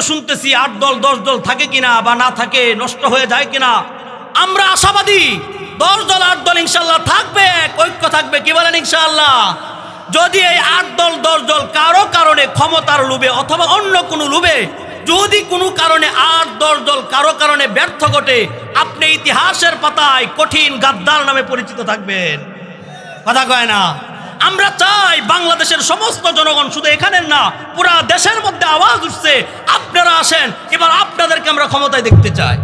শুনতেছি 8 দল 10 দল থাকে কিনা বা না থাকে, নষ্ট হয়ে যায় কিনা। আমরা আশাবাদী 10 দল 8 দল ইনশাআল্লাহ থাকবে, ঐক্য থাকবে। কি বলেন ইনশাআল্লাহ? যদি এই 8 দল 10 দল কারো কারণে ক্ষমতার লোভে অথবা অন্য কোনো লোভে যদি কোনো কারণে 8 10 দল কারো কারণে ব্যর্থ ঘটে, আপনি ইতিহাসের পাতায় কঠিন গাদ্দার নামে পরিচিত থাকবেন। কথা কয় না? আমরা চাই বাংলাদেশের সমস্ত জনগণ, শুধু এখানের না পুরা দেশের মধ্যে আওয়াজ উঠছে, আপনারা আসেন, এবার আপনাদেরকে আমরা ক্ষমতায় দেখতে চাই।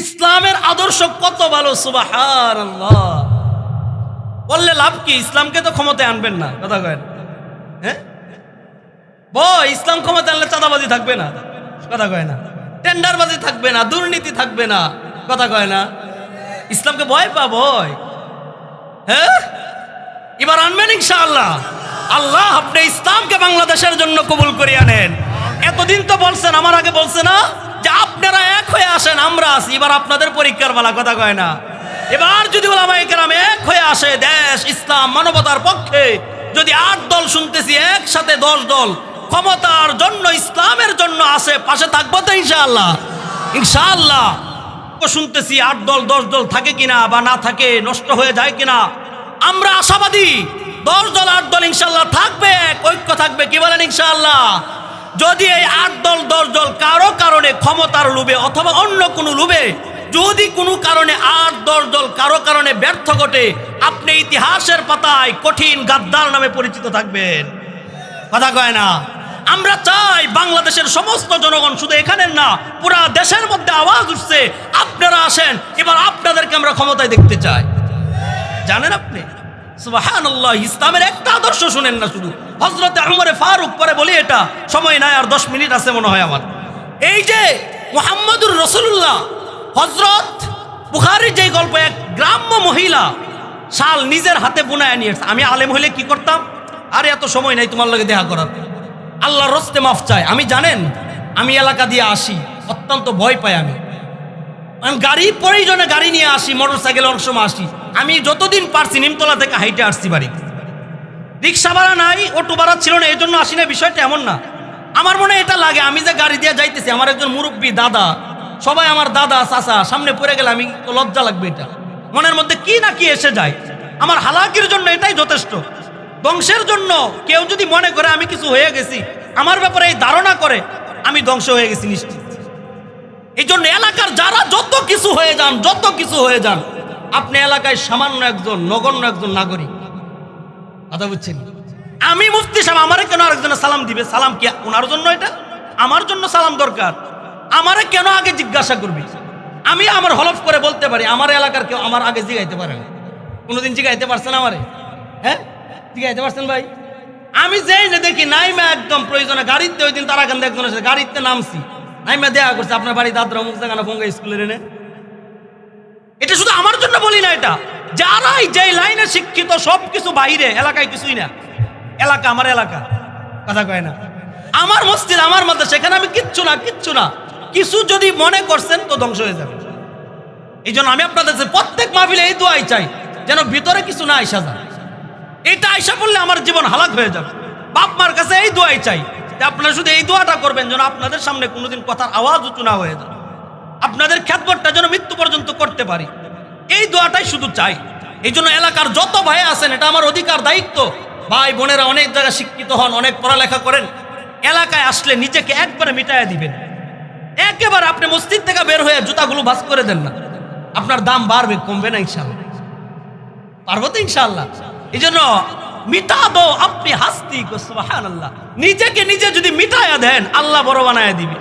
ইসলামের আদর্শ কত ভালো, সুবহানাল্লাহ। বললে লাভ কি? ইসলামকে তো ক্ষমতায় আনবেন না। কথা কয় না? হ্যাঁ, ইসলাম ক্ষমতায় আনলে চাঁদাবাজি থাকবে না। কথা কয় না? টেন্ডারবাজি থাকবে না, দুর্নীতি থাকবে না। কথা কয় না? ইসলামকে ভয় পা ভয়। হ্যাঁ, এবার আনবেন ইনশাআল্লাহ। আল্লাহ আপনি ইসলামকে বাংলাদেশের জন্য কবুল করিয়ে আনেন। এতদিন তো বলছেন, আমার আগে বলছে না যে আপনারা এক হয়ে আসেন, আমরা আছি। এবার আপনাদের পরীক্ষার বেলা। কথা কয় না? এবার যদি ওলামায়ে কেরাম এক হয়ে আসে, দেশ ইসলাম মানবতার পক্ষে, যদি 8 দল শুনতেছি একসাথে 10 দল ক্ষমতার জন্য ইসলামের জন্য আসে, পাশে থাকবো তো ইনশাআল্লাহ। ইনশাআল্লাহ শুনতেছি 8 দল 10 দল থাকে কিনা বা না থাকে, নষ্ট হয়ে যায় কিনা। আমরা আশাবাদী 10 দল 8 দল ইনশাআল্লাহ থাকবে, ঐক্য থাকবে। কি বলেন ইনশাআল্লাহ? যদি এই 8 দল 10 দল কারো কারণে ক্ষমতার লোভে অথবা অন্য কোনো লোভে যদি কোনো কারণে 8 10 দল কারো কারণে ব্যর্থ ঘটে, আপনি ইতিহাসের পাতায় কঠিন গাদ্দার নামে পরিচিত থাকবেন। কথা কয় না? আমরা চাই বাংলাদেশের সমস্ত জনগণ, শুধু এখানের না পুরা দেশের মধ্যে আওয়াজ উঠছে, আপনারা আসেন, এবার আপনাদেরকে আমরা ক্ষমতায় দেখতে চাই। জানেন আপনি, সুবহানাল্লাহ, ইসলামের একটা আদর্শ শুনেন না শুধু। হযরতে উমরে ফারুক, পরে বলি, এটা সময় নাই, আর 10 মিনিট আছে মনে হয় আমার। এই যে মুহাম্মদুর রাসূলুল্লাহ, হযরত বুখারীর যে গল্প, এক গ্রাম্য মহিলা শাল নিজের হাতে বুনায় নিয়ে, আমি আলেম হইলে কি করতাম, আরে এত সময় নাই তোমার লগে দেখা করার, আল্লাহর রস্তে মাফ চাই। আমি জানেন, আমি এলাকা দিয়ে আসি, অত্যন্ত ভয় পাই। আমি গাড়ি প্রয়োজনে গাড়ি নিয়ে আসি, মোটর সাইকেলে অনেক সময় আসি। আমি যতদিন পারছি নিমতলা থেকে হাইটে আসছি বাড়ি। রিক্সা ভাড়া নাই, অটো ভাড়া ছিল না, এই জন্য আসি না। বিষয়টা এমন না। আমার মনে এটা লাগে, আমি যে গাড়ি দিয়ে যাইতেছি, আমার একজন মুরব্বী দাদা, সবাই আমার দাদা চাচা, সামনে পড়ে গেলে আমি তো লজ্জা লাগবে। এটা মনের মধ্যে কি না কি এসে যায়। আমার হালাকির জন্য এটাই যথেষ্ট। ধ্বংসের জন্য কেউ যদি মনে করে আমি কিছু হয়ে গেছি, আমার ব্যাপারে এই ধারণা করে, আমি ধ্বংস হয়ে গেছি নিশ্চিত। এই জন্য এলাকার যারা যত কিছু হয়ে যান, যত কিছু হয়ে যান, আপনি এলাকায় সামান্য একজন নগণ্য একজন নাগরিক। কথা বুঝছেন? আমি মুফতি সাহেব, আমারে কেন আরেকজনের সালাম দিবে? সালাম কি ওনার জন্য? এটা আমার জন্য সালাম দরকার। আমারে কেন আগে জিজ্ঞাসা করবি? আমি আমার হলফ করে বলতে পারি, আমার এলাকার কেউ আমার আগে জিগাইতে পারে না। কোনোদিন জিগাইতে পারছেন আমারে? হ্যাঁ, জিগাইতে পারছেন ভাই? আমি যেই না দেখি নাইমা একদম প্রয়োজনে গাড়িতে, ওই দিন তারাকান্দে একজনের সাথে গাড়িতে নামছি, নাইমা দেখা করছে, আপনার বাড়ি দাদরা মুখ জাগানা ফোঙ্গা স্কুলের এনে। এটা শুধু আমার জন্য বলি না, এটা যারাই যেই লাইনে শিক্ষিত সবকিছু বাইরে, এলাকায় কিছুই না। এলাকা আমার এলাকা। কথা কয় না? আমার মসজিদ, আমার মধ্যে, সেখানে আমি কিচ্ছু না, কিচ্ছু না। কিছু যদি মনে করছেন তো ধ্বংস হয়ে যাবে। এই জন্য আমি আপনাদের প্রত্যেক মাহফিলে এই দোয়াই চাই, যেন ভিতরে কিছু না আইসা যায়। এটা আইসা পড়লে আমার জীবন হালাক হয়ে যাবে। বাপ মার কাছে এই দোয়াই চাই যে আপনারা শুধু এই দোয়াটা করবেন, যেন আপনাদের সামনে কোনোদিন কথার আওয়াজ উঁচু না হয়ে যায়, আপনাদের খ্যাতবরটা যেন মৃত্যু পর্যন্ত করতে পারি, এই দোয়াটাই শুধু চাই। এই জন্য এলাকার যত ভাই আছেন, এটা আমার অধিকার, দায়িত্ব। ভাই বোনেরা অনেক জায়গায় শিক্ষিত হন, অনেক পড়ালেখা করেন, এলাকায় আসলে নিজেকে একবারে মিটাইয়া দিবেন। একেবারে আপনি মসজিদ থেকে বের হয়ে জুতাগুলো ভাঁজ করে দেন না, আপনার দাম বাড়বে, কমবে না ইনশাআল্লাহ। পারবো তো ইনশাআল্লাহ? এই জন্য মিটা দো আপনি হাস্তি কো, সুবহানাল্লাহ। নিজেকে নিজে যদি মিটাইয়া দেন, আল্লাহ বড় বানায়া দিবে।